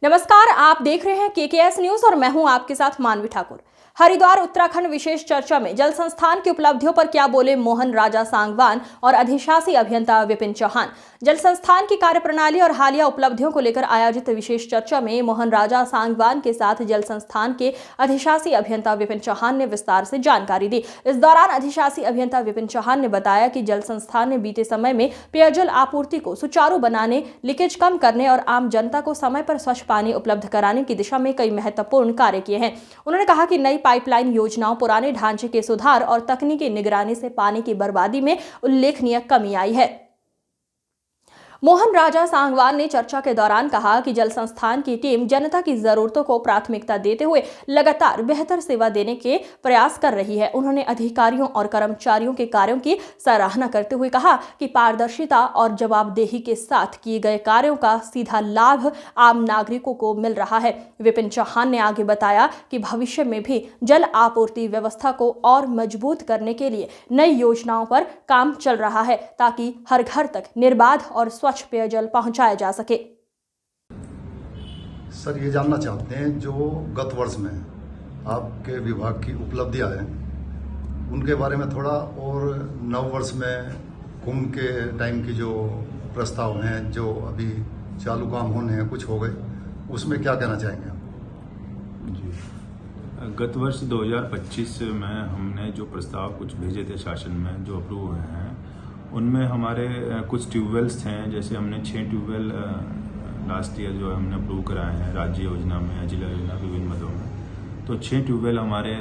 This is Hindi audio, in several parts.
नमस्कार, आप देख रहे हैं केकेएस न्यूज और मैं हूं आपके साथ मानवी ठाकुर। हरिद्वार उत्तराखंड विशेष चर्चा में जल संस्थान की उपलब्धियों पर क्या बोले मोहन राजा सांगवान और अधिशासी अभियंता विपिन चौहान। जल संस्थान की कार्यप्रणाली और हालिया उपलब्धियों को लेकर आयोजित विशेष चर्चा में मोहन राजा सांगवान के साथ जल संस्थान के अधिशासी अभियंता विपिन चौहान ने विस्तार से जानकारी दी। इस दौरान अधिशासी अभियंता विपिन चौहान ने बताया कि जल संस्थान ने बीते समय में पेयजल आपूर्ति को सुचारू बनाने, लीकेज कम करने और आम जनता को समय पर स्वच्छ पानी उपलब्ध कराने की दिशा में कई महत्वपूर्ण कार्य किए हैं। उन्होंने कहा कि नई पाइपलाइन योजनाओं, पुराने ढांचे के सुधार और तकनीकी निगरानी से पानी की बर्बादी में उल्लेखनीय कमी आई है। मोहन राजा सांगवान ने चर्चा के दौरान कहा कि जल संस्थान की टीम जनता की जरूरतों को प्राथमिकता देते हुए लगातार बेहतर सेवा देने के प्रयास कर रही है। उन्होंने अधिकारियों और कर्मचारियों के कार्यों की सराहना करते हुए कहा कि पारदर्शिता और जवाबदेही के साथ किए गए कार्यों का सीधा लाभ आम नागरिकों को मिल रहा है। विपिन चौहान ने आगे बताया कि भविष्य में भी जल आपूर्ति व्यवस्था को और मजबूत करने के लिए नई योजनाओं पर काम चल रहा है ताकि हर घर तक निर्बाध और स्वच्छ पेयजल पहुंचाया जा सके। सर, ये जानना चाहते हैं जो गत वर्ष में आपके विभाग की उपलब्धियां हैं उनके बारे में थोड़ा, और नव वर्ष में कुंभ के टाइम की जो प्रस्ताव हैं जो अभी चालू काम होने हैं, कुछ हो गए, उसमें क्या कहना चाहेंगे आप? जी, गत वर्ष 2025 में हमने जो प्रस्ताव कुछ भेजे थे शासन में जो अप्रूव हुए हैं, उनमें हमारे कुछ ट्यूबवेल्स हैं। जैसे हमने 6 ट्यूबवेल लास्ट ईयर जो हमने अप्रूव कराए हैं राज्य योजना में या जिला योजना विभिन्न मदों में, तो 6 ट्यूबवेल हमारे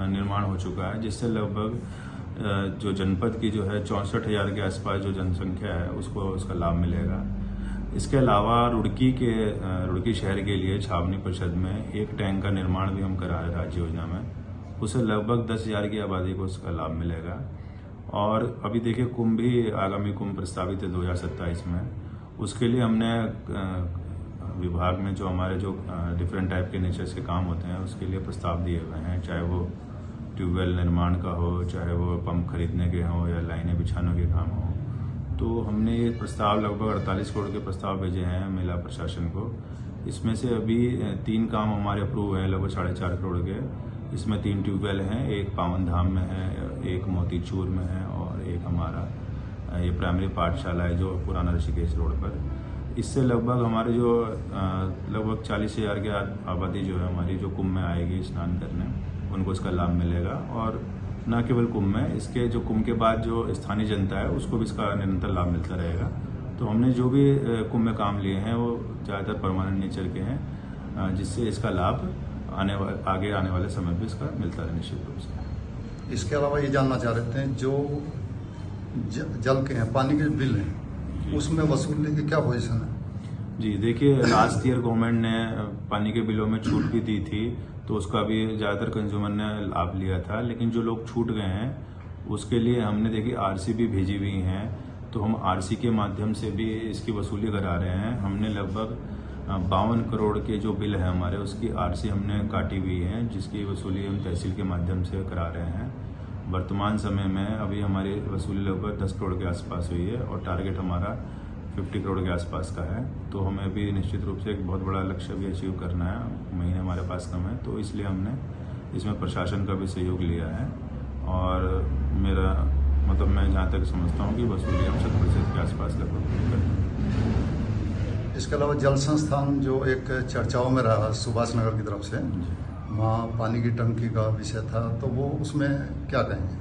निर्माण हो चुका है, जिससे लगभग जो जनपद की जो है 64,000 के आसपास जो जनसंख्या है उसको उसका लाभ मिलेगा। इसके अलावा रुड़की शहर के लिए छावनी परिषद में एक टैंक का निर्माण भी हम करा रहे राज्य योजना में, उससे लगभग 10,000 की आबादी को उसका लाभ मिलेगा। और अभी देखिए कुंभ भी, आगामी कुंभ प्रस्तावित है 2027 में, उसके लिए हमने विभाग में जो हमारे जो डिफरेंट टाइप के नेचर्स के काम होते हैं उसके लिए प्रस्ताव दिए हुए हैं, चाहे वो ट्यूबवेल निर्माण का हो, चाहे वो पंप खरीदने के हो या लाइनें बिछाने के काम हो। तो हमने ये प्रस्ताव लगभग 48 करोड़ के प्रस्ताव भेजे हैं मेला प्रशासन को। इसमें से अभी 3 काम हमारे अप्रूव हैं लगभग 4.5 करोड़ के। इसमें 3 ट्यूबवेल हैं, एक पावन धाम में है, एक मोतीचूर में है और एक हमारा ये प्राइमरी पाठशाला है जो पुराना ऋषिकेश रोड पर। इससे लगभग हमारे जो लगभग 40,000 की आबादी जो है हमारी जो कुंभ में आएगी स्नान करने, उनको इसका लाभ मिलेगा। और न केवल कुंभ में, इसके जो कुंभ के बाद जो स्थानीय जनता है उसको भी इसका निरंतर लाभ मिलता रहेगा। तो हमने जो भी कुंभ में काम लिए हैं वो ज़्यादातर परमानेंट नेचर के हैं, जिससे इसका लाभ आगे आने वाले समय भी इसका मिलता है निश्चित रूप से। इसके अलावा ये जानना चाह रहे थे जो जल के हैं, पानी के बिल हैं, उसमें वसूलने की क्या पोजीशन है? जी देखिए, लास्ट ईयर गवर्नमेंट ने पानी के बिलों में छूट भी दी थी, तो उसका भी ज़्यादातर कंज्यूमर ने लाभ लिया था। लेकिन जो लोग छूट गए हैं उसके लिए हमने देखिए आरसी भी भेजी हुई हैं, तो हम आरसी के माध्यम से भी इसकी वसूली करा रहे हैं। हमने लगभग 52 करोड़ के जो बिल है हमारे, उसकी आरसी हमने काटी हुई है, जिसकी वसूली हम तहसील के माध्यम से करा रहे हैं। वर्तमान समय में अभी हमारी वसूली लगभग 10 करोड़ के आसपास हुई है और टारगेट हमारा 50 करोड़ के आसपास का है। तो हमें अभी निश्चित रूप से एक बहुत बड़ा लक्ष्य भी अचीव करना है, महीने हमारे पास कम है, तो इसलिए हमने इसमें प्रशासन का भी सहयोग लिया है। और मेरा मतलब मैं जहाँ तक समझता हूँ कि वसूली हम 100% के आसपास लगभग। इसके अलावा जल संस्थान जो एक चर्चाओं में रहा सुभाष नगर की तरफ से, वहाँ पानी की टंकी का विषय था, तो वो उसमें क्या कहेंगे?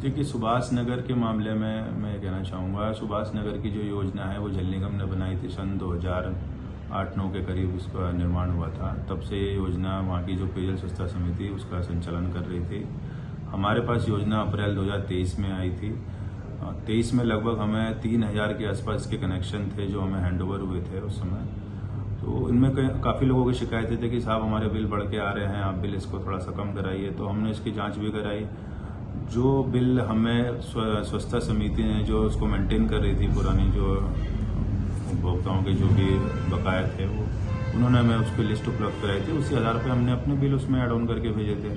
देखिए, सुभाष नगर के मामले में मैं कहना चाहूँगा, सुभाष नगर की जो योजना है वो जल निगम ने बनाई थी सन 2008-9 के करीब उसका निर्माण हुआ था। तब से ये योजना वहाँ की जो पेयजल स्वच्छता समिति उसका संचालन कर रही थी। हमारे पास योजना अप्रैल 2023 में आई थी। 23 में लगभग हमें 3,000 के आसपास के कनेक्शन थे जो हमें हैंडओवर हुए थे उस समय। तो इनमें काफ़ी लोगों की शिकायतें थी कि साहब हमारे बिल बढ़ के आ रहे हैं, आप बिल इसको थोड़ा सा कम कराइए। तो हमने इसकी जांच भी कराई। जो बिल हमें स्वच्छता समिति ने जो उसको मेंटेन कर रही थी, पुरानी जो उपभोक्ताओं के जो भी बकाया थे, वो उन्होंने हमें उसकी लिस्ट उपलब्ध कराई थी। उसी आधार पर हमने अपने बिल उसमें ऐड ऑन करके भेजे थे।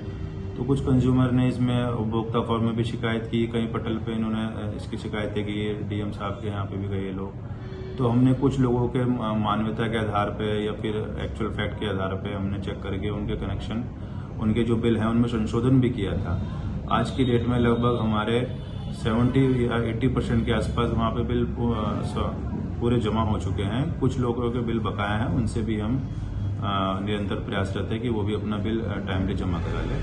तो कुछ कंज्यूमर ने इसमें उपभोक्ता फॉर्म में भी शिकायत की, कहीं पटल पे इन्होंने इसकी शिकायतें की, डीएम साहब के यहाँ पे भी गए लोग। तो हमने कुछ लोगों के मानवीयता के आधार पे या फिर एक्चुअल फैक्ट के आधार पे हमने चेक करके उनके कनेक्शन, उनके जो बिल हैं उनमें संशोधन भी किया था। आज की डेट में लगभग हमारे 70 या 80% के आसपास वहाँ पे बिल पूरे जमा हो चुके हैं। कुछ लोगों के बिल बकाया हैं, उनसे भी हम निरंतर प्रयास रहते हैं कि वो भी अपना बिल टाइमली जमा करा लें।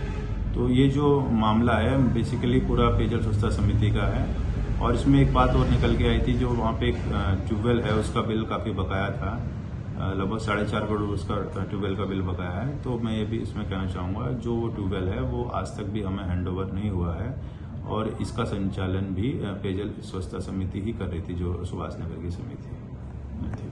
तो ये जो मामला है बेसिकली पूरा पेयजल स्वच्छता समिति का है। और इसमें एक बात और निकल के आई थी, जो वहाँ पे एक ट्यूबवेल है उसका बिल काफ़ी बकाया था, लगभग 4.5 करोड़ उसका ट्यूबवेल का बिल बकाया है। तो मैं ये भी इसमें कहना चाहूँगा, जो वो ट्यूबवेल है वो आज तक भी हमें हैंडओवर नहीं हुआ है और इसका संचालन भी पेयजल स्वच्छता समिति ही कर रही थी, जो सुभाष नगर की समिति।